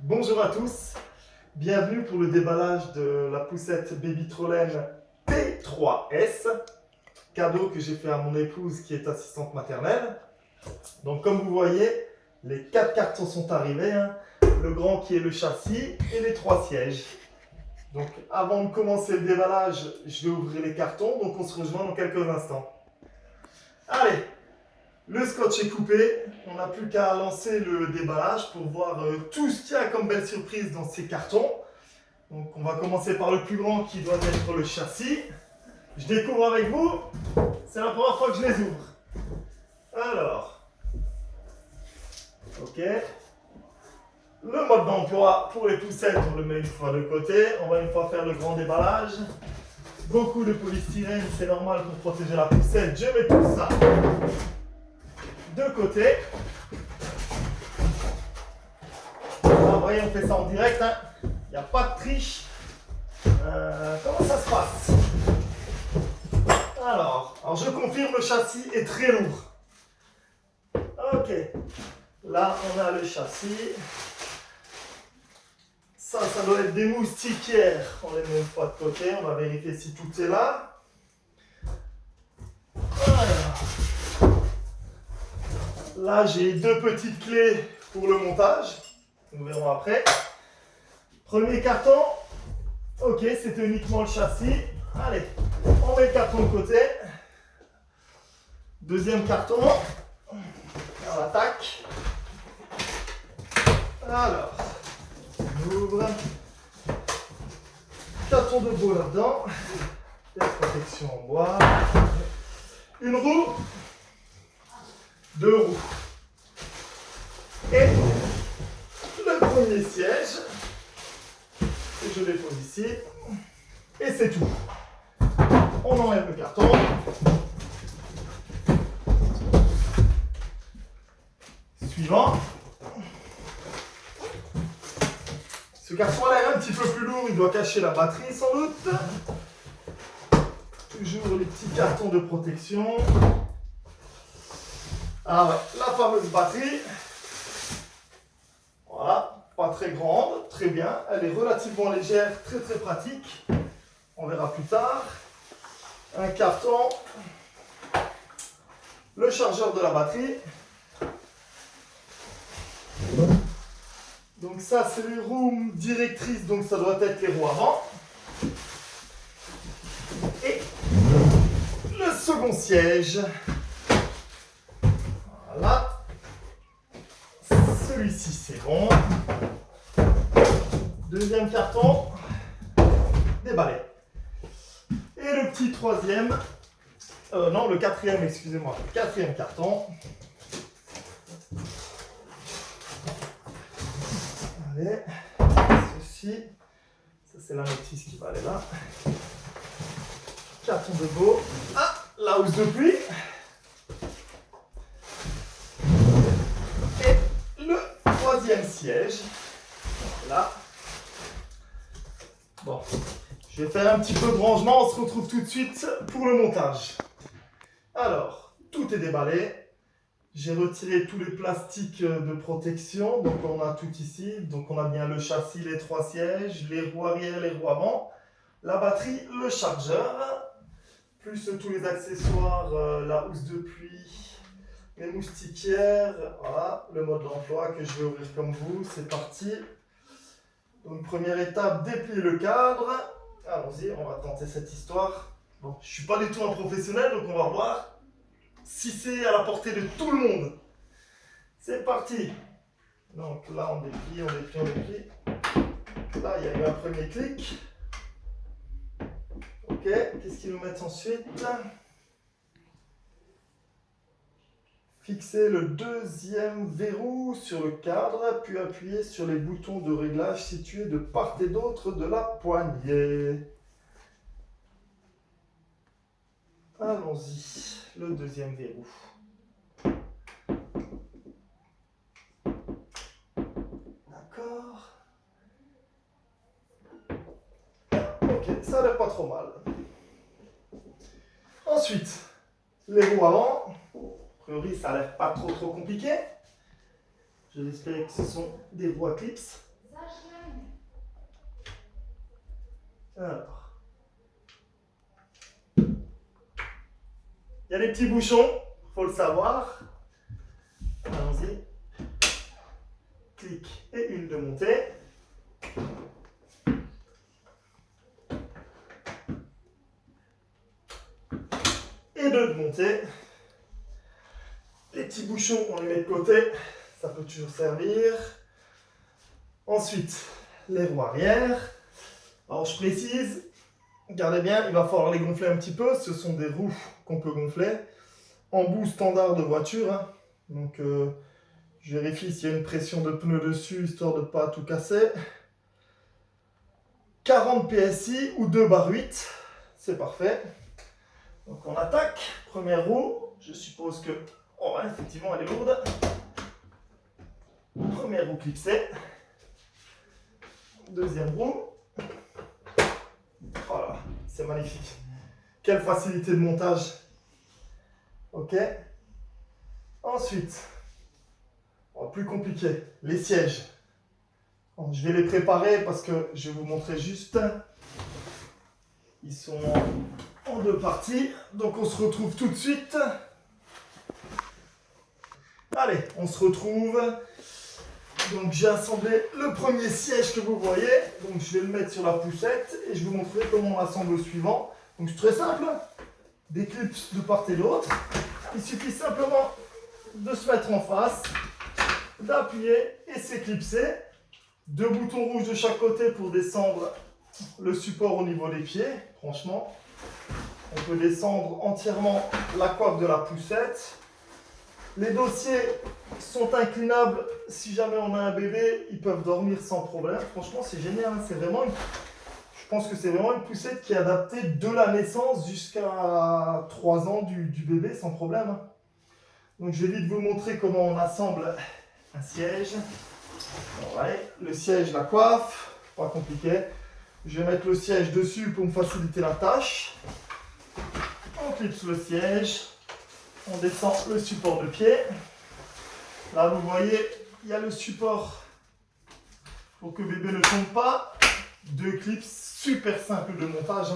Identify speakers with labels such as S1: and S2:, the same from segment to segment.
S1: Bonjour à tous, bienvenue pour le déballage de la poussette Babytrollen T3S, cadeau que j'ai fait à mon épouse qui est assistante maternelle. Donc comme vous voyez, les 4 cartons sont arrivés, le grand qui est le châssis et les 3 sièges. Donc avant de commencer le déballage, je vais ouvrir les cartons, donc on se rejoint dans quelques instants. Allez, le scotch est coupé, on n'a plus qu'à lancer le déballage pour voir tout ce qu'il y a comme belle surprise dans ces cartons. Donc on va commencer par le plus grand qui doit être le châssis. Je découvre avec vous, c'est la première fois que je les ouvre. Alors, ok. Le mode d'emploi pour les poussettes, on le met une fois de côté. On va une fois faire le grand déballage. Beaucoup de polystyrène, c'est normal pour protéger la poussette. Je mets tout ça de côté. Vous voyez, on fait ça en direct, il n'y a pas de triche. Comment ça se passe? Alors, je confirme, le châssis est très lourd. Ok, là on a le châssis. Ça doit être des moustiquaires. On les met une fois de côté, on va vérifier si tout est là. Alors. Là, j'ai 2 petites clés pour le montage. Nous verrons après. Premier carton. Ok, c'était uniquement le châssis. Allez, on met le carton de côté. Deuxième carton. On attaque. Alors, on ouvre. Carton de beau là-dedans. Des protections en bois. Une roue. 2 roues. Et le premier siège. Et je dépose ici. Et c'est tout. On enlève le carton. Suivant. Ce carton a l'air un petit peu plus lourd, il doit cacher la batterie sans doute. Toujours les petits cartons de protection. Ah ouais, la fameuse batterie. Voilà, pas très grande, très bien. Elle est relativement légère, très très pratique. On verra plus tard. Un carton. Le chargeur de la batterie. Donc ça, c'est les roues directrices, donc ça doit être les roues avant. Et le second siège. Voilà. Celui-ci, c'est bon. Deuxième carton. Déballé. Et le petit troisième. Non, le quatrième, excusez-moi. Le quatrième carton. Allez. Ceci. Ça, c'est la notice qui va aller là. Carton de beau. Ah, la housse de pluie. Et le troisième siège. Là. Bon. Je vais faire un petit peu de rangement. On se retrouve tout de suite pour le montage. Alors, tout est déballé. J'ai retiré tous les plastiques de protection. Donc, on a tout ici. Donc, on a bien le châssis, les 3 sièges, les roues arrière, les roues avant, la batterie, le chargeur. Plus tous les accessoires, la housse de pluie, les moustiquaires, voilà, le mode d'emploi que je vais ouvrir comme vous, c'est parti. Donc première étape, déplier le cadre. Allons-y, on va tenter cette histoire. Bon, je ne suis pas du tout un professionnel, donc on va voir si c'est à la portée de tout le monde. C'est parti. Donc là, on déplie, on déplie, on déplie. Là, il y a eu un premier clic. Ok, qu'est-ce qu'ils nous mettent ensuite? Fixez le deuxième verrou sur le cadre, puis appuyez sur les boutons de réglage situés de part et d'autre de la poignée. Allons-y, le deuxième verrou. D'accord. Ok, ça n'a l'air pas trop mal. Ensuite, les roues avant. A priori, ça a l'air pas trop compliqué. Je vais espérer que ce sont des roues à clips. Alors. Il y a des petits bouchons, faut le savoir. Allons-y. Clic et une de montée. Et deux de montée. Les petits bouchons, on les met de côté. Ça peut toujours servir. Ensuite, les roues arrière. Alors je précise, regardez bien, il va falloir les gonfler un petit peu. Ce sont des roues qu'on peut gonfler. Embout standard de voiture. Hein. Donc je vérifie s'il y a une pression de pneu dessus, histoire de ne pas tout casser. 40 PSI ou 2/8. C'est parfait. Donc on attaque. Première roue. Je suppose que... Oh ouais, effectivement, elle est lourde. Première roue clipsée. Deuxième roue. Voilà, c'est magnifique. Quelle facilité de montage. Ok. Ensuite, plus compliqué, les sièges. Bon, je vais les préparer parce que je vais vous montrer juste. Ils sont en deux parties. Donc on se retrouve tout de suite. Allez, on se retrouve. Donc j'ai assemblé le premier siège que vous voyez. Donc je vais le mettre sur la poussette et je vais vous montrer comment on assemble le suivant. Donc c'est très simple. Des clips de part et d'autre. Il suffit simplement de se mettre en face, d'appuyer et c'est clipsé. Deux boutons rouges de chaque côté pour descendre le support au niveau des pieds. Franchement, on peut descendre entièrement la coiffe de la poussette. Les dossiers sont inclinables. Si jamais on a un bébé, ils peuvent dormir sans problème. Franchement, c'est génial. Hein. C'est vraiment je pense que c'est vraiment une poussette qui est adaptée de la naissance jusqu'à 3 ans du bébé sans problème. Hein. Donc, je vais vite vous montrer comment on assemble un siège. Ouais, le siège, la coiffe, pas compliqué. Je vais mettre le siège dessus pour me faciliter la tâche. On clipse le siège. On descend le support de pied. Là, vous voyez, il y a le support pour que bébé ne tombe pas. Deux clips super simples de montage.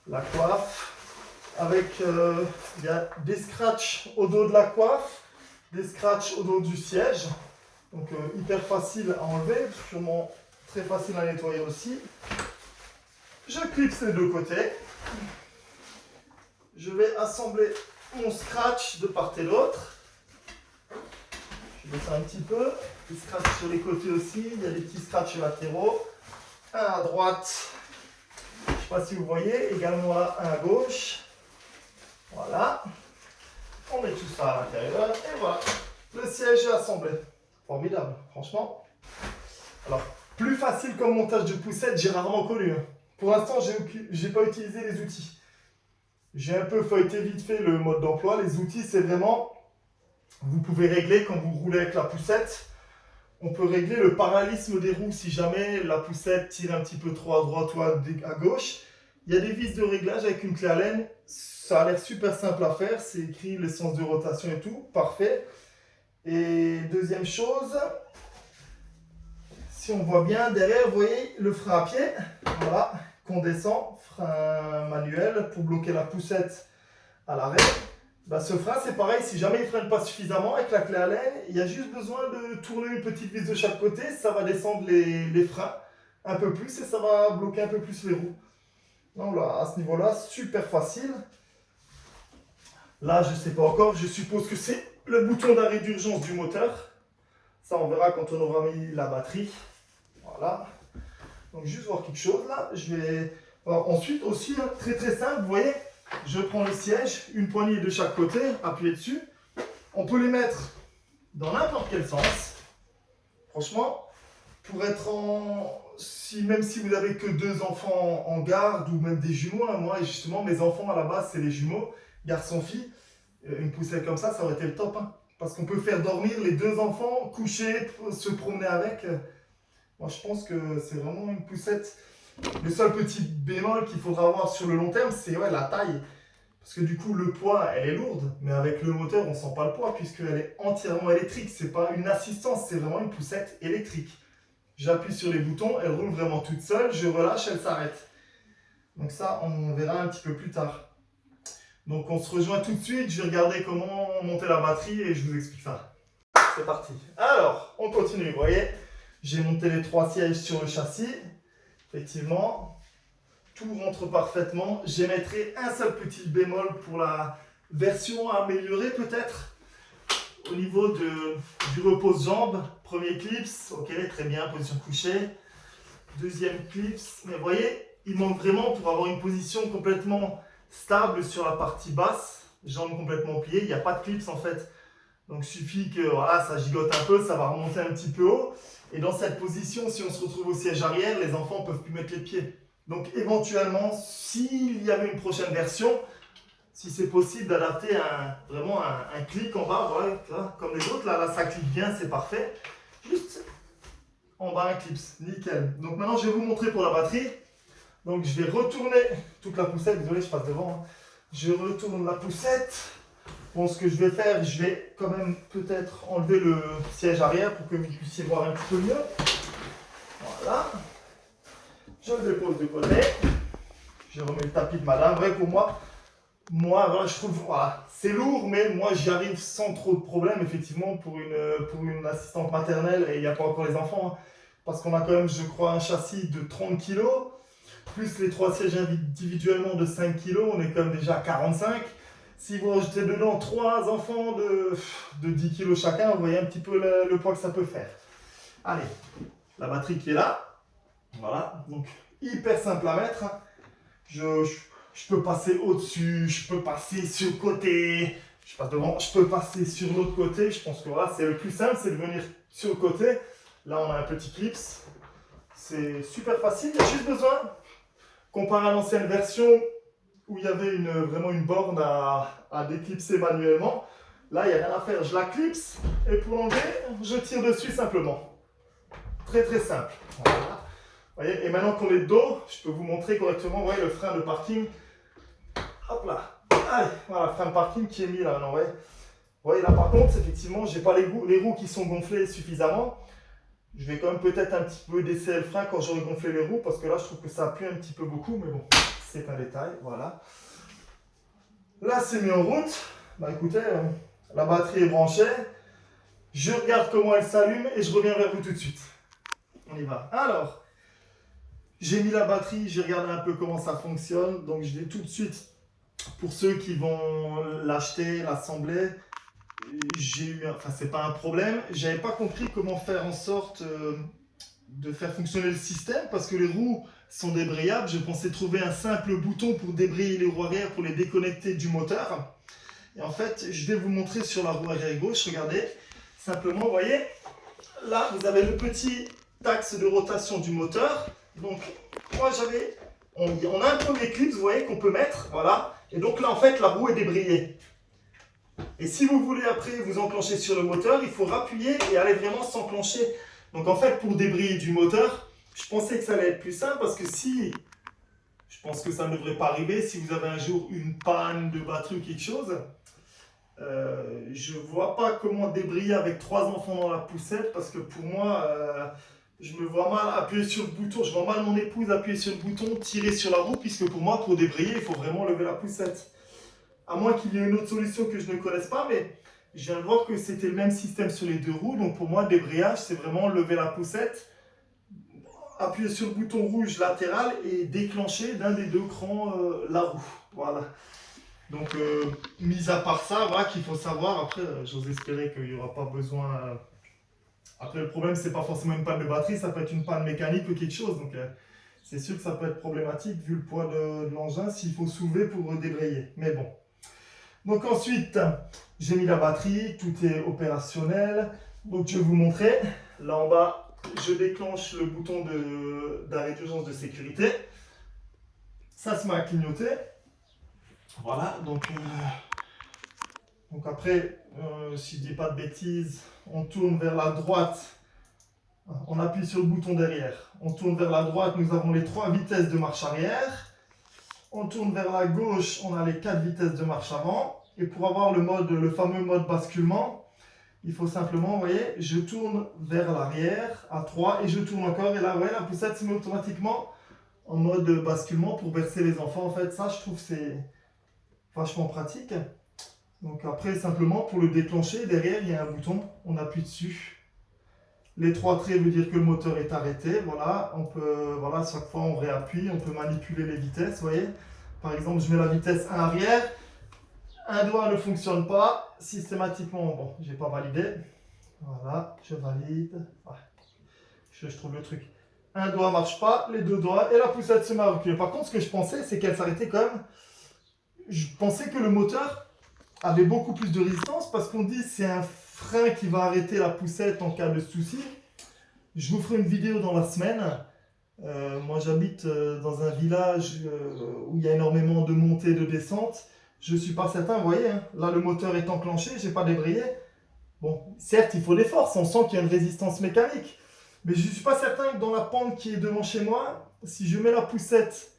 S1: La coiffe avec il y a des scratchs au dos de la coiffe, des scratchs au dos du siège. Donc hyper facile à enlever, sûrement très facile à nettoyer aussi. Je clipse les deux côtés. Je vais assembler mon scratch de part et d'autre. Je vais ça un petit peu. Des scratchs sur les côtés aussi. Il y a des petits scratchs latéraux. Un à droite. Je ne sais pas si vous voyez. Également là, un à gauche. Voilà. On met tout ça à l'intérieur. Et voilà. Le siège est assemblé. Formidable, franchement. Alors, plus facile comme montage de poussette, j'ai rarement connu. Pour l'instant, je n'ai pas utilisé les outils. J'ai un peu feuilleté vite fait le mode d'emploi. Les outils, c'est vraiment... Vous pouvez régler quand vous roulez avec la poussette. On peut régler le parallélisme des roues si jamais la poussette tire un petit peu trop à droite ou à gauche. Il y a des vis de réglage avec une clé Allen. Ça a l'air super simple à faire. C'est écrit les sens de rotation et tout. Parfait. Et deuxième chose, si on voit bien derrière, vous voyez le frein à pied. Voilà, qu'on descend. Frein manuel pour bloquer la poussette à l'arrêt. Bah, ce frein, c'est pareil, si jamais il ne freine pas suffisamment avec la clé Allen, il y a juste besoin de tourner une petite vis de chaque côté, ça va descendre les freins un peu plus et ça va bloquer un peu plus les roues. Donc là, à ce niveau-là, super facile. Là, je ne sais pas encore, je suppose que c'est le bouton d'arrêt d'urgence du moteur. Ça, on verra quand on aura mis la batterie. Voilà. Donc, juste voir quelque chose là. Je vais... Alors, ensuite, aussi, très très simple, vous voyez, je prends le siège, une poignée de chaque côté, appuyez dessus. On peut les mettre dans n'importe quel sens. Franchement, pour être en... Même si vous n'avez que 2 enfants en garde ou même des jumeaux, hein, moi, justement, mes enfants à la base, c'est les jumeaux, garçon-fille. Une poussette comme ça aurait été le top. Hein, parce qu'on peut faire dormir les 2 enfants, coucher, se promener avec. Moi, je pense que c'est vraiment une poussette. Le seul petit bémol qu'il faudra avoir sur le long terme, c'est la taille. Parce que du coup, le poids, elle est lourde, mais avec le moteur, on ne sent pas le poids puisqu'elle est entièrement électrique. Ce n'est pas une assistance, c'est vraiment une poussette électrique. j'appuie sur les boutons, elle roule vraiment toute seule, je relâche, elle s'arrête. Donc ça, on verra un petit peu plus tard. Donc on se rejoint tout de suite, je vais regarder comment monter la batterie et je vous explique ça. C'est parti. Alors, on continue, vous voyez, j'ai monté les 3 sièges sur le châssis. Effectivement, tout rentre parfaitement. J'émettrai un seul petit bémol pour la version améliorée peut-être. Au niveau du repose-jambes, premier clips, ok, très bien, position couchée. Deuxième clips, mais vous voyez, il manque vraiment pour avoir une position complètement stable sur la partie basse, jambes complètement pliées, il n'y a pas de clips en fait. Donc il suffit que voilà, ça gigote un peu, ça va remonter un petit peu haut. Et dans cette position, si on se retrouve au siège arrière, les enfants ne peuvent plus mettre les pieds. Donc éventuellement, s'il y avait une prochaine version, si c'est possible d'adapter vraiment un clic en bas, voilà, comme les autres, là ça clique bien, c'est parfait. Juste en bas un clips, nickel. Donc maintenant je vais vous montrer pour la batterie. Donc je vais retourner toute la poussette, désolé je passe devant. Hein. Je retourne la poussette. Bon, ce que je vais faire, je vais quand même peut-être enlever le siège arrière pour que vous puissiez voir un petit peu mieux. Voilà. Je le dépose de côté. Je remets le tapis de madame. Vrai pour moi, voilà, je trouve, voilà, c'est lourd, mais moi j'y arrive sans trop de problème, effectivement, pour une assistante maternelle, et il n'y a pas encore les enfants, hein, parce qu'on a quand même, je crois, un châssis de 30 kg, plus les 3 sièges individuellement de 5 kg, on est quand même déjà à 45. Si vous rajoutez dedans 3 enfants de 10 kg chacun, vous voyez un petit peu le poids que ça peut faire. Allez, la batterie qui est là, voilà, donc hyper simple à mettre. Je peux passer au-dessus, je peux passer sur le côté, je passe devant, je peux passer sur l'autre côté. Je pense que voilà, c'est le plus simple, c'est de venir sur le côté. Là, on a un petit clips. C'est super facile, il y a juste besoin, comparé à l'ancienne version où il y avait vraiment une borne à déclipser manuellement. Là, il n'y a rien à faire, je la clipse et pour l'enlever, je tire dessus simplement. Très très simple. Voilà. Voyez, et maintenant qu'on est de dos, je peux vous montrer correctement, vous voyez, le frein de parking. Hop là. Allez, voilà, frein de parking qui est mis là maintenant, vous voyez, là par contre, effectivement, j'ai pas les roues qui sont gonflées suffisamment. Je vais quand même peut-être un petit peu desserrer le frein quand j'aurai gonflé les roues, parce que là, je trouve que ça appuie un petit peu beaucoup, mais bon, c'est un détail, voilà. Là, c'est mis en route. Bah écoutez, la batterie est branchée. Je regarde comment elle s'allume et je reviens vers vous tout de suite. On y va. Alors, j'ai mis la batterie, j'ai regardé un peu comment ça fonctionne, donc je vais tout de suite, pour ceux qui vont l'acheter, l'assembler, c'est pas un problème, j'avais pas compris comment faire en sorte de faire fonctionner le système, parce que les roues sont débrayables, je pensais trouver un simple bouton pour débrayer les roues arrière, pour les déconnecter du moteur, et en fait, je vais vous montrer sur la roue arrière gauche, regardez, simplement, vous voyez, là, vous avez le petit axe de rotation du moteur. Donc, moi on a un premier clip, vous voyez, qu'on peut mettre, voilà. Et donc là, en fait, la roue est débrayée. Et si vous voulez après vous enclencher sur le moteur, il faut appuyer et aller vraiment s'enclencher. Donc en fait, pour débrayer du moteur, je pensais que ça allait être plus simple parce que je pense que ça ne devrait pas arriver, si vous avez un jour une panne de batterie ou quelque chose, je vois pas comment débrayer avec 3 enfants dans la poussette parce que pour moi, je me vois mal appuyer sur le bouton, je vois mal mon épouse appuyer sur le bouton, tirer sur la roue, puisque pour moi, pour débrayer, il faut vraiment lever la poussette. À moins qu'il y ait une autre solution que je ne connaisse pas, mais je viens de voir que c'était le même système sur les 2 roues, donc pour moi, débrayage, c'est vraiment lever la poussette, appuyer sur le bouton rouge latéral et déclencher d'un des 2 crans la roue. Voilà. Donc, mis à part ça, voilà qu'il faut savoir, après, j'ose espérer qu'il n'y aura pas besoin... Après, le problème, c'est pas forcément une panne de batterie, ça peut être une panne mécanique ou quelque chose. Donc, c'est sûr que ça peut être problématique vu le poids de l'engin s'il faut soulever pour débrayer. Mais bon. Donc ensuite, j'ai mis la batterie, tout est opérationnel. Donc, je vais vous montrer. Là en bas, je déclenche le bouton d'arrêt d'urgence de sécurité. Ça se met à clignoter. Voilà. Donc après, si je dis pas de bêtises, on tourne vers la droite, on appuie sur le bouton derrière. On tourne vers la droite, nous avons les 3 vitesses de marche arrière. On tourne vers la gauche, on a les 4 vitesses de marche avant. Et pour avoir le fameux mode basculement, Il faut simplement, vous voyez, je tourne vers l'arrière à 3 et je tourne encore. Et là, ouais, la poussette se met automatiquement en mode basculement pour bercer les enfants. En fait, ça, je trouve c'est vachement pratique. Donc après, simplement, pour le déclencher, derrière, il y a un bouton. On appuie dessus. Les 3 traits veut dire que le moteur est arrêté. Voilà, on peut, voilà, chaque fois, on réappuie. On peut manipuler les vitesses, vous voyez. Par exemple, je mets la vitesse 1 arrière. Un doigt ne fonctionne pas. Systématiquement, bon, j'ai pas validé. Voilà, je valide. Ouais. Je trouve le truc. Un doigt marche pas, les 2 doigts, et la poussette se met à reculer. Par contre, ce que je pensais, c'est qu'elle s'arrêtait quand même. Je pensais que le moteur avait beaucoup plus de résistance parce qu'on dit c'est un frein qui va arrêter la poussette en cas de souci. Je vous ferai une vidéo dans la semaine. Moi, j'habite dans un village où il y a énormément de montées et de descentes. Je suis pas certain, vous voyez, hein, là le moteur est enclenché, j'ai pas débrayé. Bon, certes, il faut des forces, on sent qu'il y a une résistance mécanique. Mais je ne suis pas certain que dans la pente qui est devant chez moi, si je mets la poussette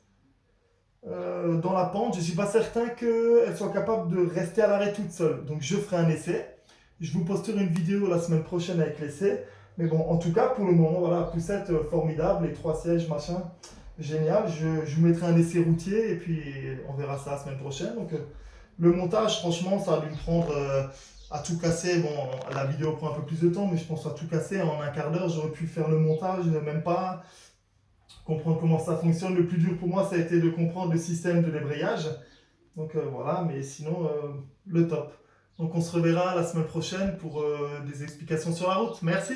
S1: dans la pente, je ne suis pas certain qu'elle soit capable de rester à l'arrêt toute seule. Donc je ferai un essai. Je vous posterai une vidéo la semaine prochaine avec l'essai. Mais bon, en tout cas, pour le moment, voilà, poussette formidable, les 3 sièges, machin, génial. Je vous mettrai un essai routier et puis on verra ça la semaine prochaine. Donc le montage, franchement, ça a dû me prendre... à tout casser, bon, la vidéo prend un peu plus de temps, mais je pense à tout casser en un quart d'heure, j'aurais pu faire le montage, même pas comprendre comment ça fonctionne. Le plus dur pour moi, ça a été de comprendre le système de débrayage. Donc voilà, mais sinon, le top. Donc on se reverra la semaine prochaine pour des explications sur la route. Merci!